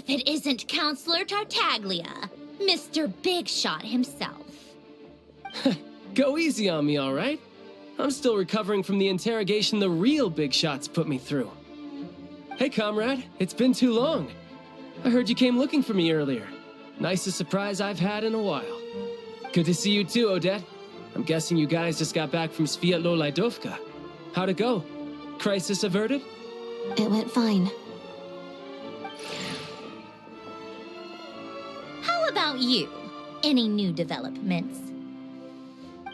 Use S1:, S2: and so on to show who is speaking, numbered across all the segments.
S1: If it isn't Counselor Tartaglia, Mr. Big Shot himself.
S2: Go easy on me, all right? I'm still recovering from the interrogation the real Big Shots put me through. Hey, comrade, it's been too long. I heard you came looking for me earlier. Nicest surprise I've had in a while. Good to see you too, Odette. I'm guessing you guys just got back from Sviatlo-Laidovka. How'd it go? Crisis averted?
S3: It went fine.
S1: How about you? Any new developments?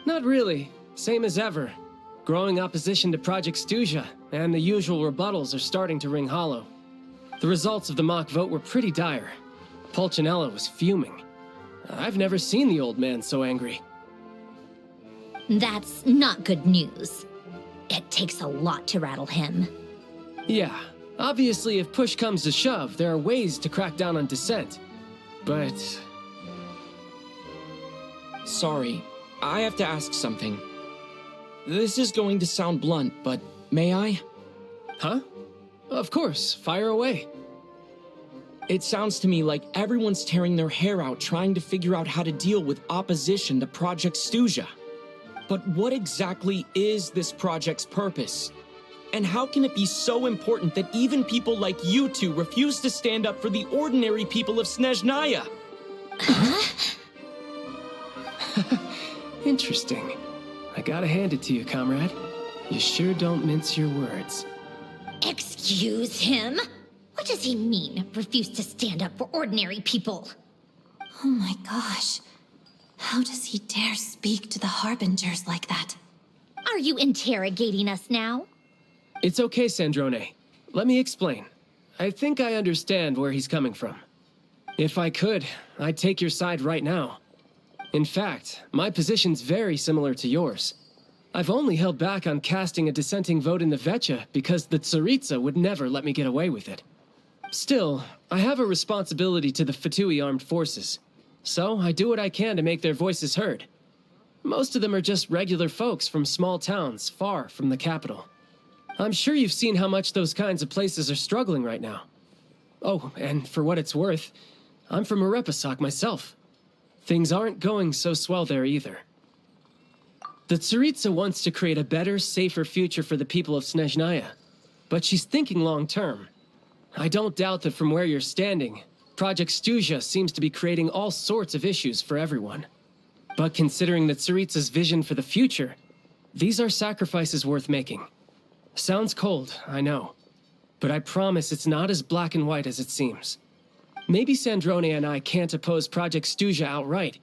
S2: Not really. Same as ever. Growing opposition to Project Stuja, and the usual rebuttals are starting to ring hollow. The results of the mock vote were pretty dire. Pulcinella was fuming. I've never seen the old man so angry.
S1: That's not good news. It takes a lot to rattle him.
S2: Yeah, obviously if push comes to shove, there are ways to crack down on dissent. But...
S4: Sorry, I have to ask something. This is going to sound blunt, but may I?
S2: Huh? Of course, fire away.
S4: It sounds to me like everyone's tearing their hair out trying to figure out how to deal with opposition to Project Stuja. But what exactly is this project's purpose? And how can it be so important that even people like you two refuse to stand up for the ordinary people of Snezhnaya?
S2: Interesting. I gotta hand it to you, comrade. You sure don't mince your words.
S1: Excuse him? What does he mean, refuse to stand up for ordinary people?
S3: Oh my gosh. How does he dare speak to the Harbingers like that?
S1: Are you interrogating us now?
S2: It's okay, Sandrone. Let me explain. I think I understand where he's coming from. If I could, I'd take your side right now. In fact, my position's very similar to yours. I've only held back on casting a dissenting vote in the Vecha because the Tsarita would never let me get away with it. Still, I have a responsibility to the Fatui armed forces, so I do what I can to make their voices heard. Most of them are just regular folks from small towns far from the capital. I'm sure you've seen how much those kinds of places are struggling right now. Oh, and for what it's worth, I'm from Arepasak myself. Things aren't going so swell there either. The Tsarita wants to create a better, safer future for the people of Snezhnaya, but she's thinking long-term. I don't doubt that from where you're standing, Project Stuja seems to be creating all sorts of issues for everyone. But considering the Tsarita's vision for the future, these are sacrifices worth making. Sounds cold, I know, but I promise it's not as black and white as it seems. Maybe Sandrone and I can't oppose Project Stuja outright,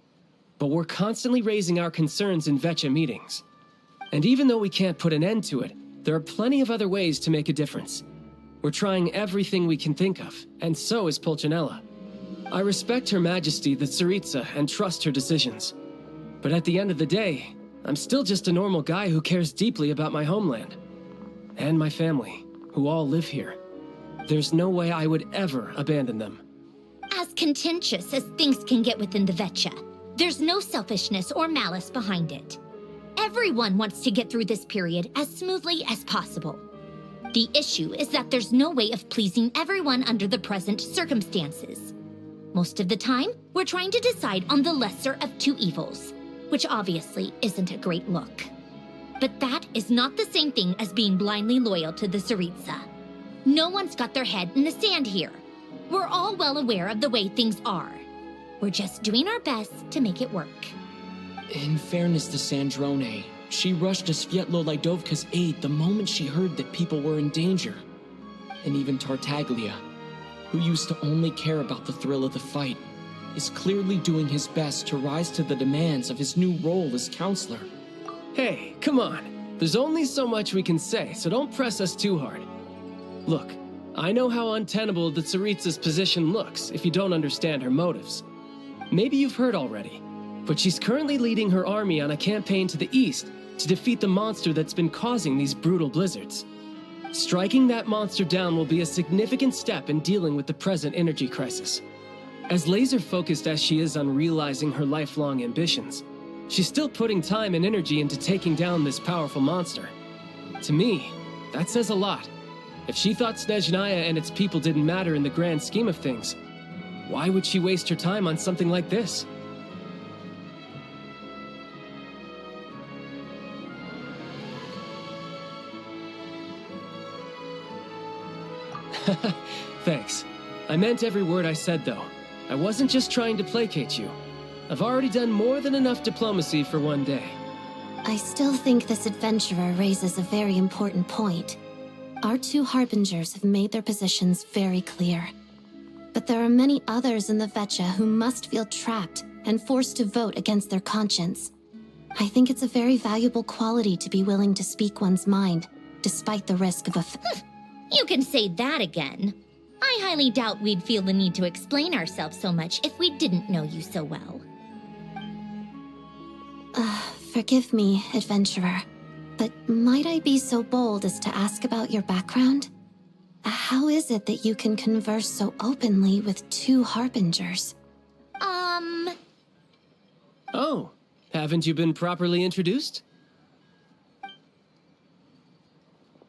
S2: but we're constantly raising our concerns in Vecha meetings. And even though we can't put an end to it, there are plenty of other ways to make a difference. We're trying everything we can think of, and so is Pulcinella. I respect Her Majesty the Tsarita and trust her decisions. But at the end of the day, I'm still just a normal guy who cares deeply about my homeland. And my family, who all live here. There's no way I would ever abandon them.
S1: As contentious as things can get within the Vecha, there's no selfishness or malice behind it. Everyone wants to get through this period as smoothly as possible. The issue is that there's no way of pleasing everyone under the present circumstances. Most of the time, we're trying to decide on the lesser of two evils, which obviously isn't a great look. But that is not the same thing as being blindly loyal to the Tsarita. No one's got their head in the sand here. We're all well aware of the way things are. We're just doing our best to make it work.
S4: In fairness to Sandrone, she rushed to Sviatlo-Laidovka's aid the moment she heard that people were in danger. And even Tartaglia, who used to only care about the thrill of the fight, is clearly doing his best to rise to the demands of his new role as counselor.
S2: Hey, come on. There's only so much we can say, so don't press us too hard. Look, I know how untenable the Tsarita's position looks if you don't understand her motives. Maybe you've heard already, but she's currently leading her army on a campaign to the east to defeat the monster that's been causing these brutal blizzards. Striking that monster down will be a significant step in dealing with the present energy crisis. As laser-focused as she is on realizing her lifelong ambitions, she's still putting time and energy into taking down this powerful monster. To me, that says a lot. If she thought Snezhnaya and its people didn't matter in the grand scheme of things, Why would she waste her time on something like this? Thanks. I meant every word I said, though. I wasn't just trying to placate you. I've already done more than enough diplomacy for one day.
S3: I still think this adventurer raises a very important point. Our two harbingers have made their positions very clear. But there are many others in the Vetcha who must feel trapped and forced to vote against their conscience. I think it's a very valuable quality to be willing to speak one's mind, despite the risk of
S1: You can say that again. I highly doubt we'd feel the need to explain ourselves so much if we didn't know you so well.
S3: Forgive me, adventurer, but might I be so bold as to ask about your background? How is it that you can converse so openly with two harbingers?
S2: Oh, haven't you been properly introduced?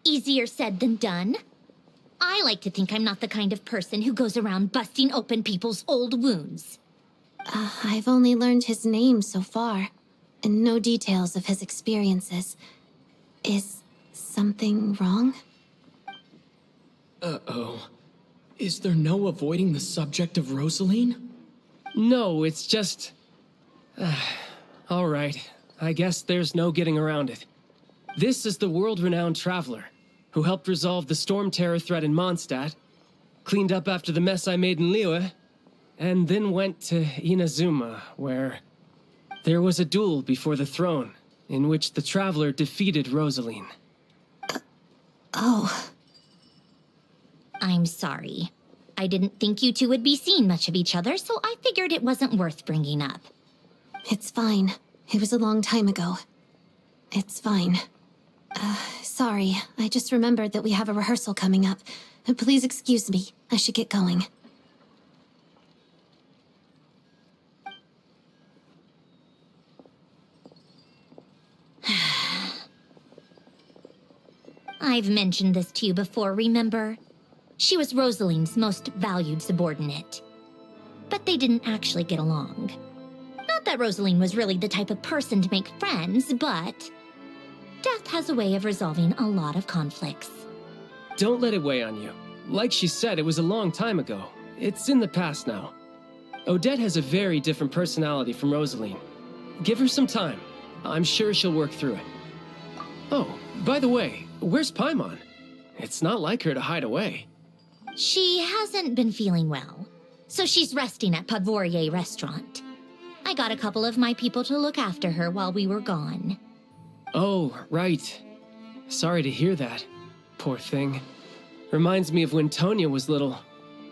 S1: Easier said than done. I like to think I'm not the kind of person who goes around busting open people's old wounds.
S3: I've only learned his name so far, and no details of his experiences. Is something wrong?
S4: Uh-oh. Is there no avoiding the subject of Rosaline?
S2: No, it's just... all right. I guess there's no getting around it. This is the world-renowned traveler who helped resolve the storm terror threat in Mondstadt, cleaned up after the mess I made in Liyue, and then went to Inazuma, where there was a duel before the throne, in which the traveler defeated Rosaline.
S3: Oh.
S1: I'm sorry. I didn't think you two would be seeing much of each other, so I figured it wasn't worth bringing up.
S3: It's fine. It was a long time ago. It's fine. Sorry. I just remembered that we have a rehearsal coming up. Please excuse me. I should get going.
S1: I've mentioned this to you before, remember? She was Rosaline's most valued subordinate. But they didn't actually get along. Not that Rosaline was really the type of person to make friends, but death has a way of resolving a lot of conflicts.
S2: Don't let it weigh on you. Like she said, it was a long time ago. It's in the past now. Odette has a very different personality from Rosaline. Give her some time. I'm sure she'll work through it. Oh, by the way, where's Paimon? It's not like her to hide away.
S1: She hasn't been feeling well, so she's resting at Podvorier Restaurant. I got a couple of my people to look after her while we were gone.
S2: Oh, right. Sorry to hear that. Poor thing. Reminds me of when Tonya was little.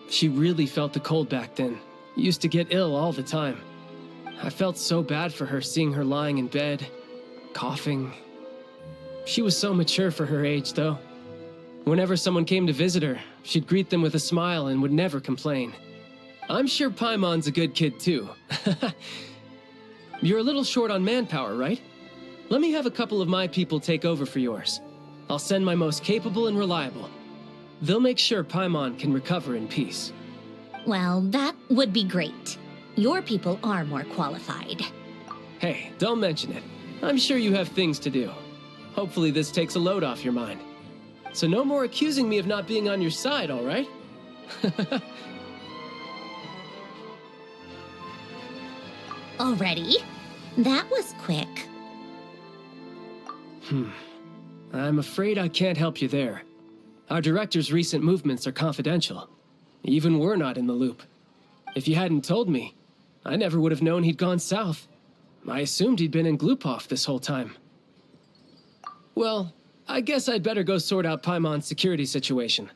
S2: She really felt the cold back then. Used to get ill all the time. I felt so bad for her seeing her lying in bed, coughing. She was so mature for her age, though. Whenever someone came to visit her, she'd greet them with a smile and would never complain. I'm sure Paimon's a good kid, too. You're a little short on manpower, right? Let me have a couple of my people take over for yours. I'll send my most capable and reliable. They'll make sure Paimon can recover in peace.
S1: Well, that would be great. Your people are more qualified.
S2: Hey, don't mention it. I'm sure you have things to do. Hopefully this takes a load off your mind. So no more accusing me of not being on your side, all right?
S1: Already? That was quick.
S2: I'm afraid I can't help you there. Our director's recent movements are confidential. Even we're not in the loop. If you hadn't told me, I never would have known he'd gone south. I assumed he'd been in Glupov this whole time. Well, I guess I'd better go sort out Paimon's security situation.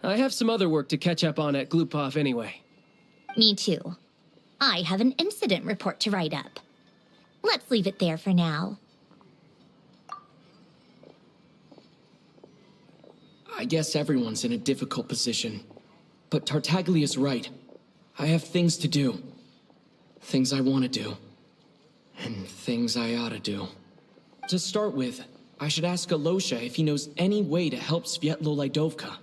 S2: I have some other work to catch up on at Glupov anyway.
S1: Me too. I have an incident report to write up. Let's leave it there for now.
S4: I guess everyone's in a difficult position. But Tartaglia's right. I have things to do. Things I want to do. And things I ought to do. To start with, I should ask Alosha if he knows any way to help Svietlo Lydovka.